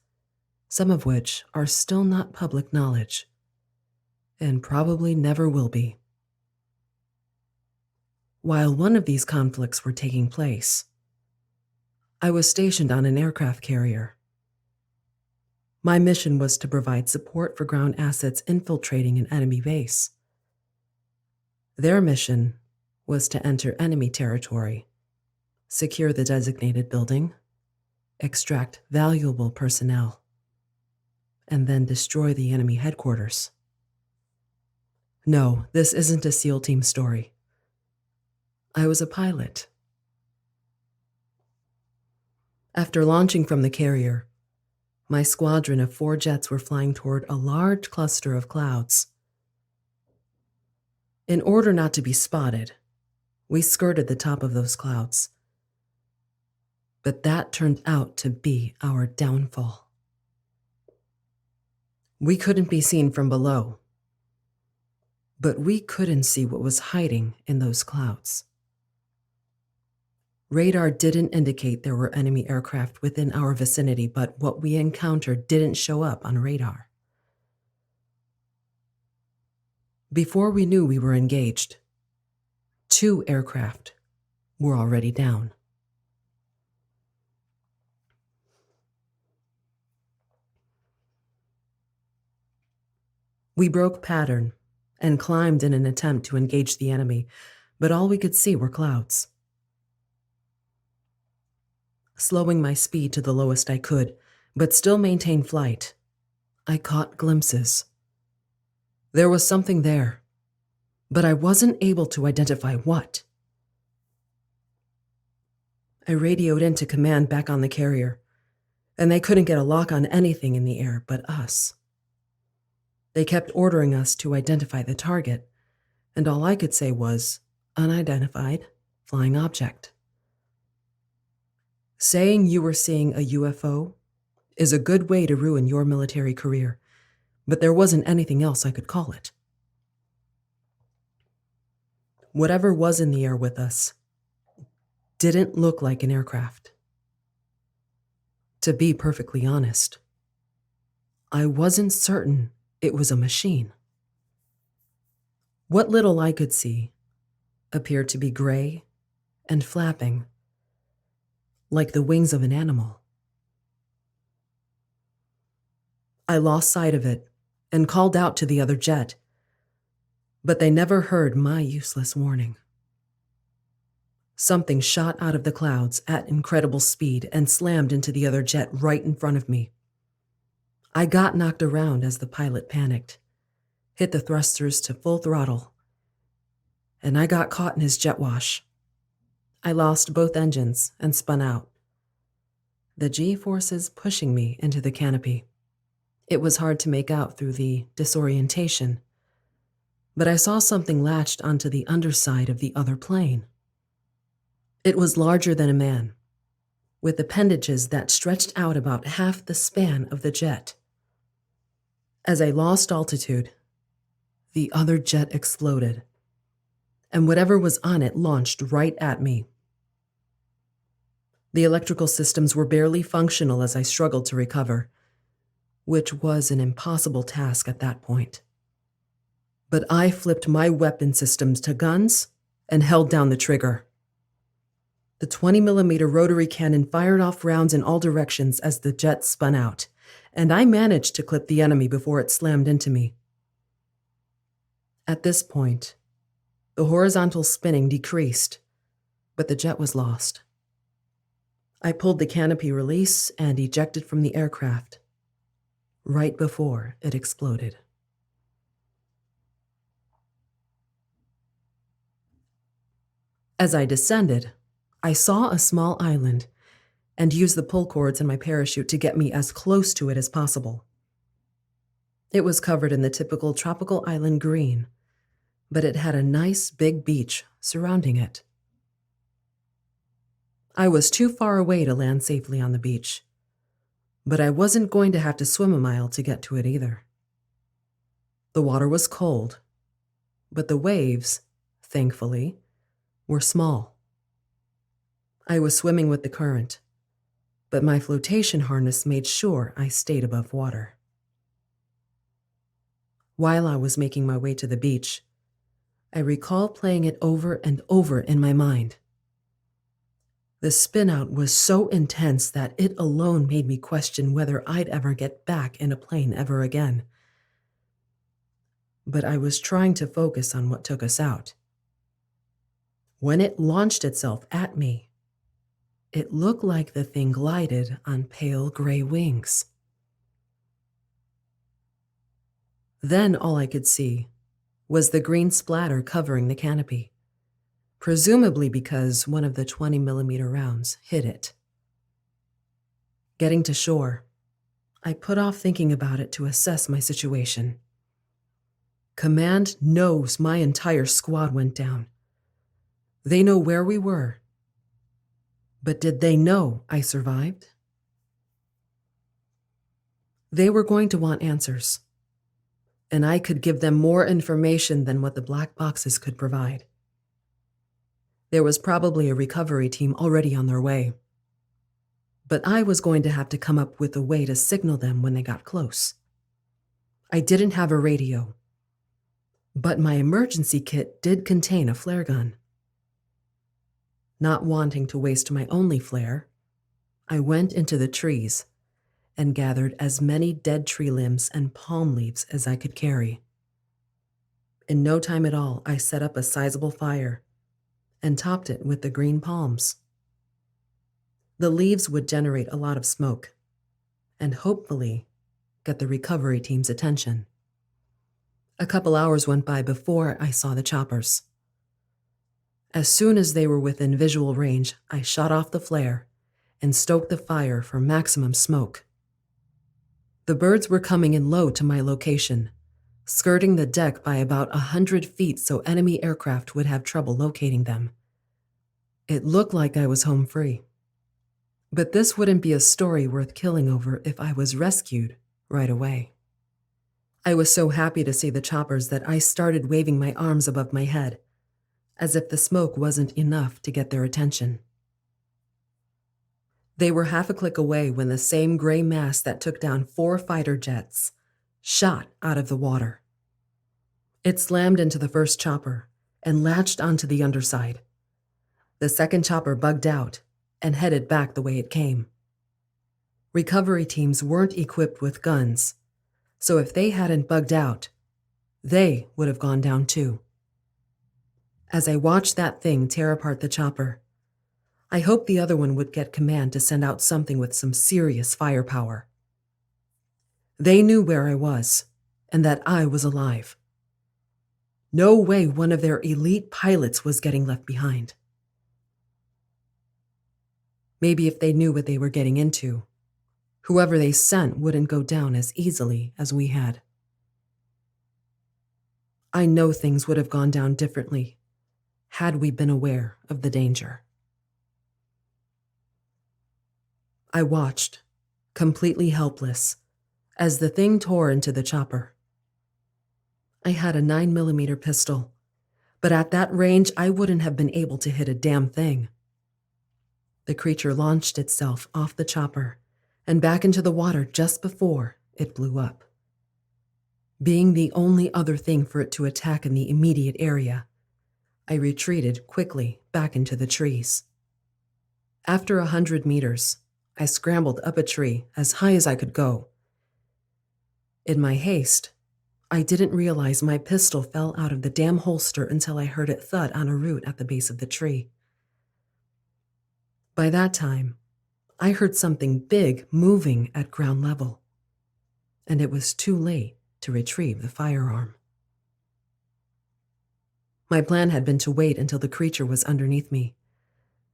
some of which are still not public knowledge, and probably never will be. While one of these conflicts were taking place, I was stationed on an aircraft carrier. My mission was to provide support for ground assets infiltrating an enemy base. Their mission was to enter enemy territory, secure the designated building, extract valuable personnel, and then destroy the enemy headquarters. No, this isn't a SEAL team story. I was a pilot. After launching from the carrier, my squadron of 4 jets were flying toward a large cluster of clouds. In order not to be spotted, we skirted the top of those clouds. But that turned out to be our downfall. We couldn't be seen from below, but we couldn't see what was hiding in those clouds. Radar didn't indicate there were enemy aircraft within our vicinity, but what we encountered didn't show up on radar. Before we knew we were engaged, 2 aircraft were already down. We broke pattern and climbed in an attempt to engage the enemy, but all we could see were clouds. Slowing my speed to the lowest I could, but still maintain flight, I caught glimpses. There was something there, but I wasn't able to identify what. I radioed into command back on the carrier, and they couldn't get a lock on anything in the air but us. They kept ordering us to identify the target, and all I could say was, unidentified flying object. Saying you were seeing a UFO is a good way to ruin your military career, but there wasn't anything else I could call it. Whatever was in the air with us didn't look like an aircraft. To be perfectly honest, I wasn't certain it was a machine. What little I could see appeared to be gray and flapping, like the wings of an animal. I lost sight of it and called out to the other jet, but they never heard my useless warning. Something shot out of the clouds at incredible speed and slammed into the other jet right in front of me. I got knocked around as the pilot panicked, hit the thrusters to full throttle, and I got caught in his jet wash. I lost both engines and spun out, the G-forces pushing me into the canopy. It was hard to make out through the disorientation, but I saw something latched onto the underside of the other plane. It was larger than a man, with appendages that stretched out about half the span of the jet. As I lost altitude, the other jet exploded, and whatever was on it launched right at me. The electrical systems were barely functional as I struggled to recover, which was an impossible task at that point. But I flipped my weapon systems to guns and held down the trigger. The 20mm rotary cannon fired off rounds in all directions as the jet spun out, and I managed to clip the enemy before it slammed into me. At this point, the horizontal spinning decreased, but the jet was lost. I pulled the canopy release and ejected from the aircraft, right before it exploded. As I descended, I saw a small island and used the pull cords in my parachute to get me as close to it as possible. It was covered in the typical tropical island green, but it had a nice big beach surrounding it. I was too far away to land safely on the beach, but I wasn't going to have to swim a mile to get to it either. The water was cold, but the waves, thankfully, were small. I was swimming with the current, but my flotation harness made sure I stayed above water. While I was making my way to the beach, I recall playing it over and over in my mind. The spin-out was so intense that it alone made me question whether I'd ever get back in a plane ever again. But I was trying to focus on what took us out. When it launched itself at me, it looked like the thing glided on pale gray wings. Then all I could see was the green splatter covering the canopy, presumably because one of the 20mm rounds hit it. Getting to shore, I put off thinking about it to assess my situation. Command knows my entire squad went down. They know where we were. But did they know I survived? They were going to want answers, and I could give them more information than what the black boxes could provide. There was probably a recovery team already on their way, but I was going to have to come up with a way to signal them when they got close. I didn't have a radio, but my emergency kit did contain a flare gun. Not wanting to waste my only flare, I went into the trees and gathered as many dead tree limbs and palm leaves as I could carry. In no time at all, I set up a sizable fire and topped it with the green palms. The leaves would generate a lot of smoke and hopefully get the recovery team's attention. A couple hours went by before I saw the choppers. As soon as they were within visual range, I shot off the flare and stoked the fire for maximum smoke. The birds were coming in low to my location, skirting the deck by about 100 feet so enemy aircraft would have trouble locating them. It looked like I was home free. But this wouldn't be a story worth killing over if I was rescued right away. I was so happy to see the choppers that I started waving my arms above my head, as if the smoke wasn't enough to get their attention. They were half a click away when the same gray mass that took down 4 fighter jets shot out of the water. It slammed into the first chopper and latched onto the underside. The second chopper bugged out and headed back the way it came. Recovery teams weren't equipped with guns, So if they hadn't bugged out, they would have gone down too. As I watched that thing tear apart the chopper, I hoped the other one would get command to send out something with some serious firepower. They knew where I was and that I was alive. No way one of their elite pilots was getting left behind. Maybe if they knew what they were getting into, whoever they sent wouldn't go down as easily as we had. I know things would have gone down differently had we been aware of the danger. I watched, completely helpless, as the thing tore into the chopper. I had a 9mm pistol, but at that range I wouldn't have been able to hit a damn thing. The creature launched itself off the chopper and back into the water just before it blew up. Being the only other thing for it to attack in the immediate area, I retreated quickly back into the trees. After 100 meters, I scrambled up a tree as high as I could go. In my haste, I didn't realize my pistol fell out of the damn holster until I heard it thud on a root at the base of the tree. By that time, I heard something big moving at ground level, and it was too late to retrieve the firearm. My plan had been to wait until the creature was underneath me,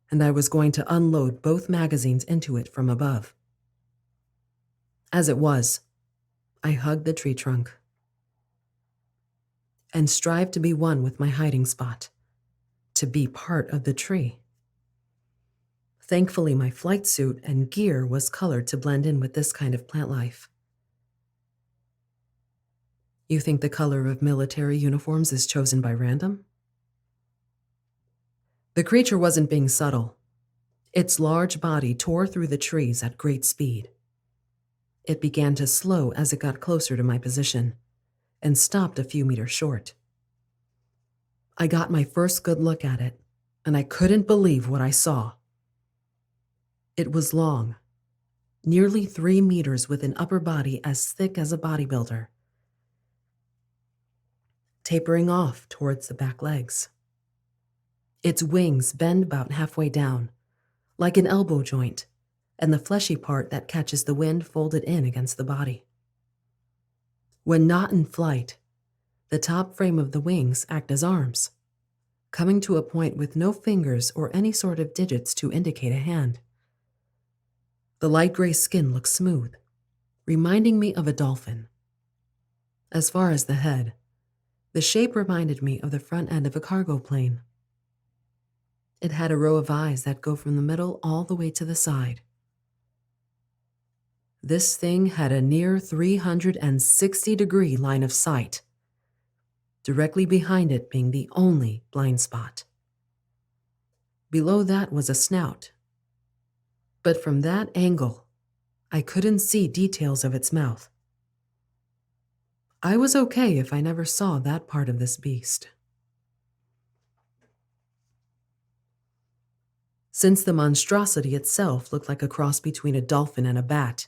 and I was going to unload both magazines into it from above. As it was, I hugged the tree trunk and strived to be one with my hiding spot, to be part of the tree. Thankfully, my flight suit and gear was colored to blend in with this kind of plant life. You think the color of military uniforms is chosen by random? The creature wasn't being subtle. Its large body tore through the trees at great speed. It began to slow as it got closer to my position and stopped a few meters short. I got my first good look at it, and I couldn't believe what I saw. It was long, nearly 3 meters with an upper body as thick as a bodybuilder, tapering off towards the back legs. Its wings bend about halfway down, like an elbow joint, and the fleshy part that catches the wind folded in against the body. When not in flight, the top frame of the wings act as arms, coming to a point with no fingers or any sort of digits to indicate a hand. The light gray skin looks smooth, reminding me of a dolphin. As far as the head, the shape reminded me of the front end of a cargo plane. It had a row of eyes that go from the middle all the way to the side. This thing had a near 360-degree line of sight, directly behind it being the only blind spot. Below that was a snout, but from that angle, I couldn't see details of its mouth. I was okay if I never saw that part of this beast. Since the monstrosity itself looked like a cross between a dolphin and a bat,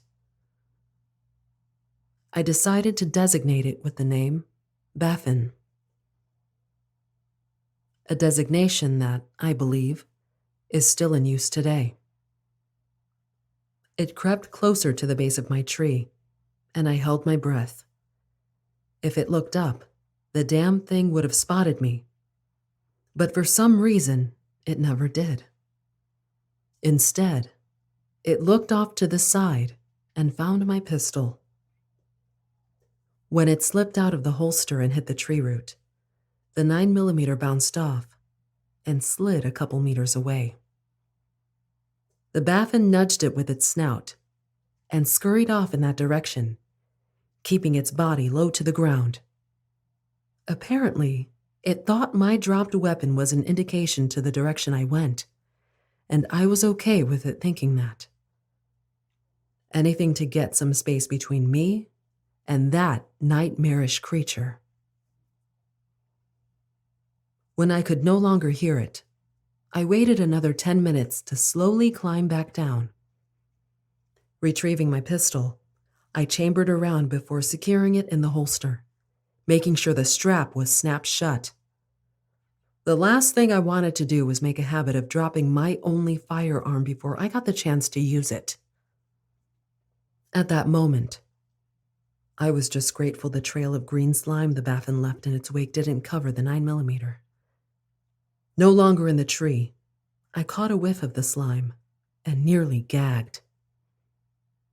I decided to designate it with the name Baffin, a designation that, I believe, is still in use today. It crept closer to the base of my tree, and I held my breath. If it looked up, the damn thing would have spotted me. But for some reason, it never did. Instead, it looked off to the side and found my pistol. When it slipped out of the holster and hit the tree root, the 9mm bounced off and slid a couple meters away. The Baffin nudged it with its snout and scurried off in that direction, keeping its body low to the ground. Apparently, it thought my dropped weapon was an indication to the direction I went, and I was okay with it thinking that. Anything to get some space between me and that nightmarish creature. When I could no longer hear it, I waited another 10 minutes to slowly climb back down. Retrieving my pistol, I chambered around before securing it in the holster, making sure the strap was snapped shut. The last thing I wanted to do was make a habit of dropping my only firearm before I got the chance to use it. At that moment, I was just grateful the trail of green slime the Baffin left in its wake didn't cover the 9mm. No longer in the tree, I caught a whiff of the slime and nearly gagged.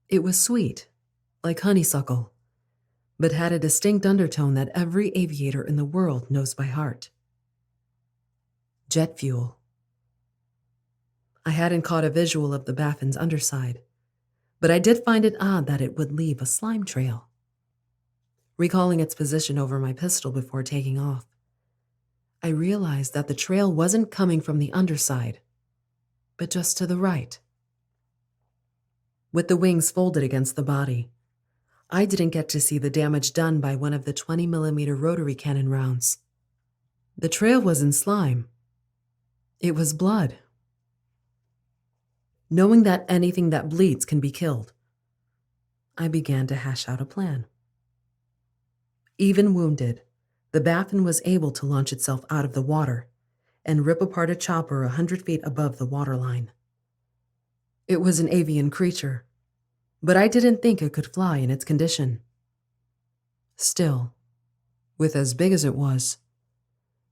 It was sweet, like honeysuckle, but had a distinct undertone that every aviator in the world knows by heart. Jet fuel. I hadn't caught a visual of the Baffin's underside, but I did find it odd that it would leave a slime trail. Recalling its position over my pistol before taking off, I realized that the trail wasn't coming from the underside, but just to the right. With the wings folded against the body, I didn't get to see the damage done by one of the 20mm rotary cannon rounds. The trail wasn't slime. It was blood. Knowing that anything that bleeds can be killed, I began to hash out a plan. Even wounded, the Baffin was able to launch itself out of the water and rip apart a chopper 100 feet above the waterline. It was an avian creature, but I didn't think it could fly in its condition. Still, with as big as it was,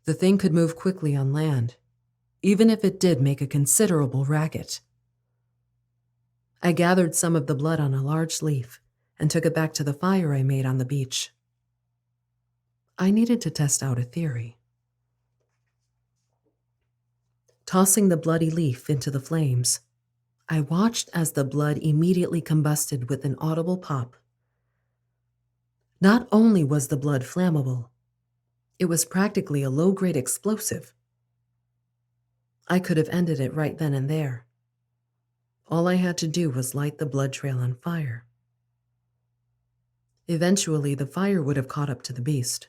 the thing could move quickly on land, even if it did make a considerable racket. I gathered some of the blood on a large leaf and took it back to the fire I made on the beach. I needed to test out a theory. Tossing the bloody leaf into the flames, I watched as the blood immediately combusted with an audible pop. Not only was the blood flammable, it was practically a low-grade explosive. I could have ended it right then and there. All I had to do was light the blood trail on fire. Eventually, the fire would have caught up to the beast,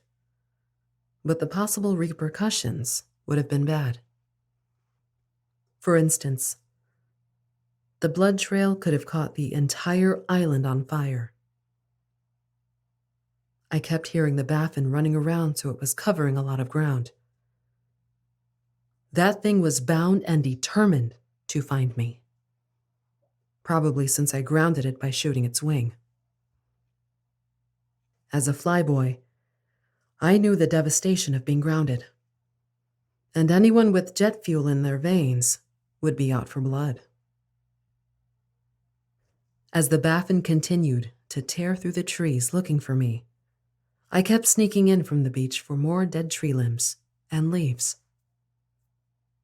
but the possible repercussions would have been bad. For instance, the blood trail could have caught the entire island on fire. I kept hearing the Baffin running around, so it was covering a lot of ground. That thing was bound and determined to find me. Probably since I grounded it by shooting its wing. As a flyboy, I knew the devastation of being grounded. And anyone with jet fuel in their veins would be out for blood. As the Baffin continued to tear through the trees looking for me, I kept sneaking in from the beach for more dead tree limbs and leaves.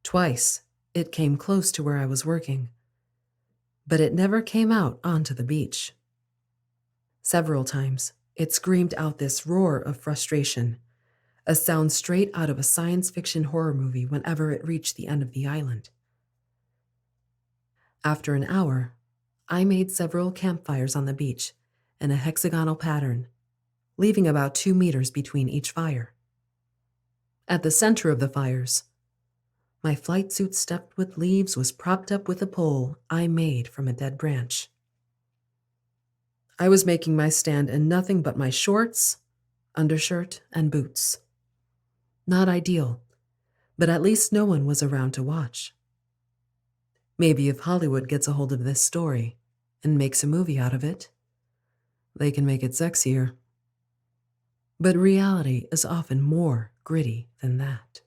Twice, it came close to where I was working, but it never came out onto the beach. Several times, it screamed out this roar of frustration, a sound straight out of a science fiction horror movie whenever it reached the end of the island. After an hour, I made several campfires on the beach in a hexagonal pattern, leaving about 2 meters between each fire. At the center of the fires, my flight suit stuffed with leaves was propped up with a pole I made from a dead branch. I was making my stand in nothing but my shorts, undershirt, and boots. Not ideal, but at least no one was around to watch. Maybe if Hollywood gets a hold of this story and makes a movie out of it, they can make it sexier. But reality is often more gritty than that.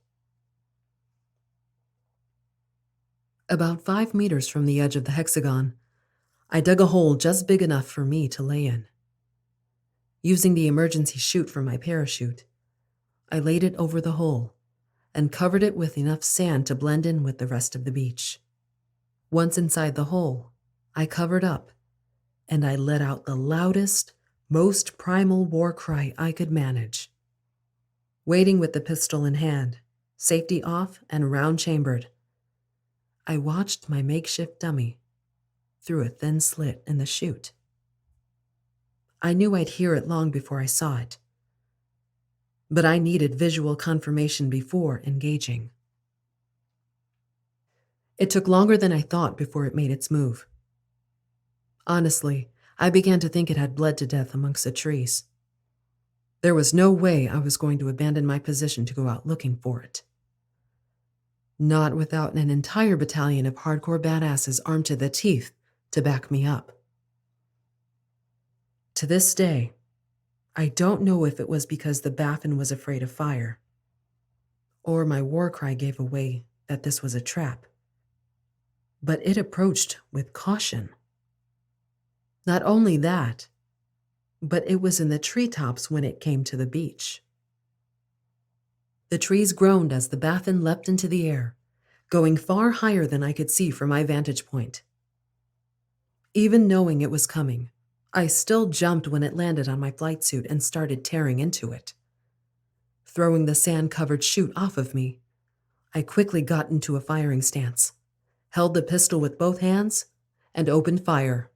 About 5 meters from the edge of the hexagon, I dug a hole just big enough for me to lay in. Using the emergency chute from my parachute, I laid it over the hole and covered it with enough sand to blend in with the rest of the beach. Once inside the hole, I covered up and I let out the loudest, most primal war cry I could manage. Waiting with the pistol in hand, safety off and round chambered, I watched my makeshift dummy through a thin slit in the chute. I knew I'd hear it long before I saw it, but I needed visual confirmation before engaging. It took longer than I thought before it made its move. Honestly, I began to think it had bled to death amongst the trees. There was no way I was going to abandon my position to go out looking for it. Not without an entire battalion of hardcore badasses armed to the teeth to back me up. To this day, I don't know if it was because the Baffin was afraid of fire, or my war cry gave away that this was a trap, but it approached with caution. Not only that, but it was in the treetops when it came to the beach. The trees groaned as the Baffin leapt into the air, going far higher than I could see from my vantage point. Even knowing it was coming, I still jumped when it landed on my flight suit and started tearing into it. Throwing the sand-covered chute off of me, I quickly got into a firing stance, held the pistol with both hands, and opened fire.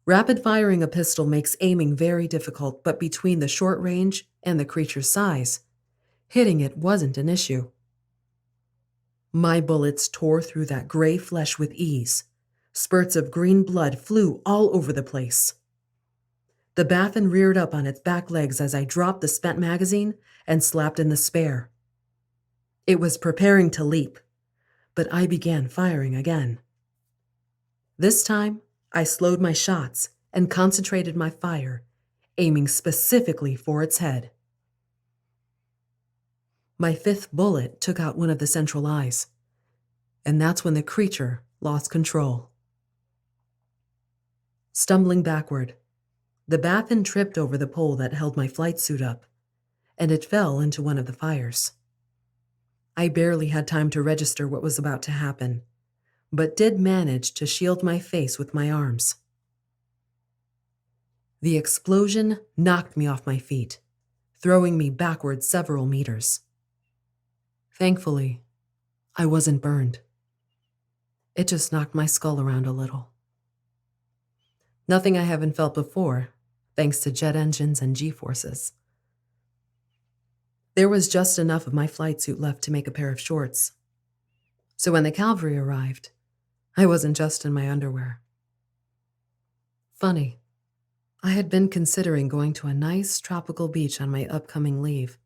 Rapid firing a pistol makes aiming very difficult, but between the short range and the creature's size, hitting it wasn't an issue. My bullets tore through that gray flesh with ease. Spurts of green blood flew all over the place. The Baffin reared up on its back legs as I dropped the spent magazine and slapped in the spare. It was preparing to leap, but I began firing again. This time, I slowed my shots and concentrated my fire, aiming specifically for its head. My fifth bullet took out one of the central eyes, and that's when the creature lost control. Stumbling backward, the Baffin tripped over the pole that held my flight suit up, and it fell into one of the fires. I barely had time to register what was about to happen, but did manage to shield my face with my arms. The explosion knocked me off my feet, throwing me backward several meters. Thankfully, I wasn't burned. It just knocked my skull around a little. Nothing I haven't felt before, thanks to jet engines and G-forces. There was just enough of my flight suit left to make a pair of shorts. So when the cavalry arrived, I wasn't just in my underwear. Funny, I had been considering going to a nice tropical beach on my upcoming leave.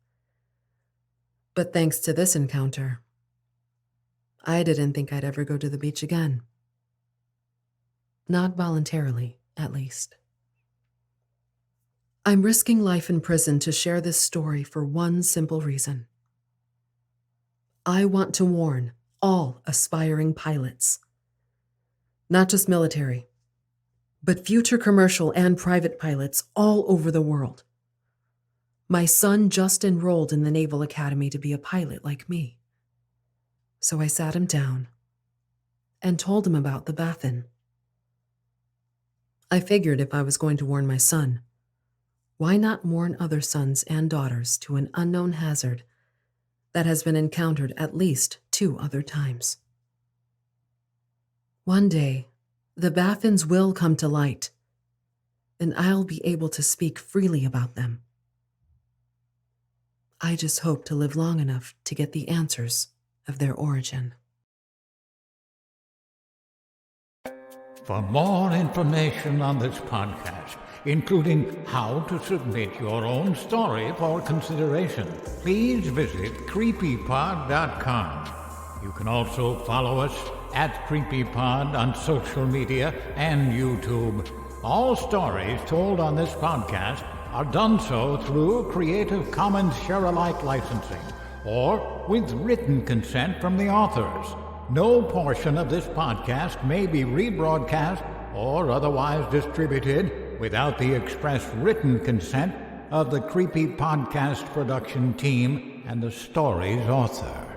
But thanks to this encounter, I didn't think I'd ever go to the beach again. Not voluntarily, at least. I'm risking life in prison to share this story for one simple reason. I want to warn all aspiring pilots, not just military, but future commercial and private pilots all over the world. My son just enrolled in the Naval Academy to be a pilot like me. So I sat him down and told him about the Baffin. I figured if I was going to warn my son, why not warn other sons and daughters to an unknown hazard that has been encountered at least 2 other times? One day, the Baffins will come to light, and I'll be able to speak freely about them. I just hope to live long enough to get the answers of their origin. For more information on this podcast, including how to submit your own story for consideration, please visit creepypod.com. You can also follow us at CreepyPod on social media and YouTube. All stories told on this podcast are done so through Creative Commons Share-alike licensing or with written consent from the authors. No portion of this podcast may be rebroadcast or otherwise distributed without the express written consent of the Creepy Podcast production team and the story's author.